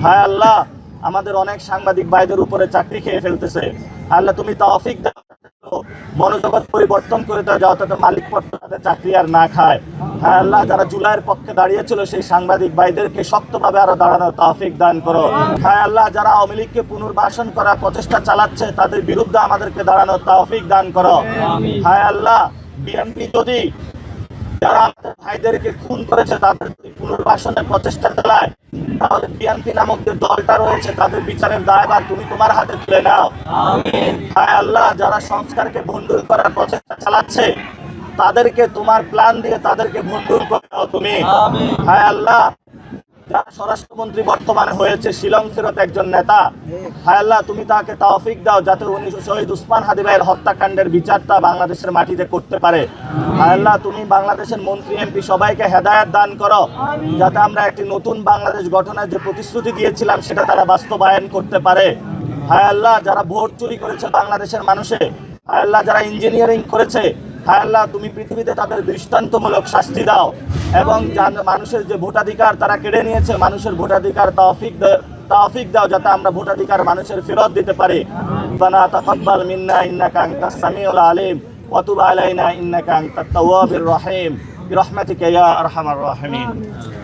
হায় আল্লাহ, আমাদের অনেক সাংবাদিক ভাইদের উপরে চাকরি খেয়ে ফেলতেছে। আল্লাহ তুমি তৌফিক দাও, মনোজগৎ পরিবর্তন করে দাও, যাতে মালিক পক্ষ তাদের চাকরি আর না খায়। হ্যাঁ আল্লাহ, যারা জুলাইয়ের পক্ষে দাঁড়িয়েছিল সেই সাংবাদিক ভাইদেরকে শক্তভাবে আরো দাঁড়ানোর তৌফিক দান করো। হ্যাঁ আল্লাহ, যারা আওয়ামী লীগকে পুনর্বাসন করার প্রচেষ্টা চালাচ্ছে তাদের বিরুদ্ধে আমাদেরকে দাঁড়ানোর তৌফিক দান করো। হ্যাঁ আল্লাহ, বিএনপি যদি যারা আমাদের ভাইদেরকে খুন করেছে তাদের পুনর্বাসনের প্রচেষ্টা চালায়, তাহলে বিএনপি নামক যে দলটা রয়েছে তাদের বিচারের দায়ভার তুমি তোমার হাতে তুলে নাও। হায় আল্লাহ, যারা সংস্কারকে ভণ্ডুল করার প্রচেষ্টা চালাচ্ছে তাদেরকে তোমার প্ল্যান দিয়ে তাদেরকে ভণ্ডুল করে দাও তুমি। হায় আল্লাহ, যারা স্বরাষ্ট্রমন্ত্রী বর্তমানে হয়েছে শিলং ফেরত একজন নেতা, হায় আল্লাহ তুমি তাকে তৌফিক দাও যাতে উনি শহীদ উসমান হাদি ভাইয়ের হত্যাকাণ্ডের বিচারটা বাংলাদেশের মাটিতে করতে পারে। হায় আল্লাহ, তুমি বাংলাদেশের মন্ত্রী এমপি সবাইকে হেদায়েত দান করো যাতে আমরা একটি নতুন বাংলাদেশ গঠনের যে প্রতিশ্রুতি দিয়েছিলাম সেটা তারা বাস্তবায়ন করতে পারে। হায় আল্লাহ, যারা ভোট চুরি করেছে বাংলাদেশের মানুষে, হায় আল্লাহ যারা ইঞ্জিনিয়ারিং করেছে, হায় আল্লাহ তুমি পৃথিবীতে তাদের দৃষ্টান্তমূলক শাস্তি দাও, এবং মানুষের যে ভোটাধিকার তারা কেড়ে নিয়েছে মানুষের ভোটাধিকার তৌফিক দাও যাতে আমরা ভোটাধিকার মানুষের ফেরত দিতে পারি। রব্বানা তাকাব্বাল মিন্না ইন্নাকা আনতাস সামিউল আলিম ওয়া তুব আলাইনা ইন্নাকা আনতাত তাওয়াবির রহিম বিরহমাতিকা ইয়া আরহামার রাহিমিন।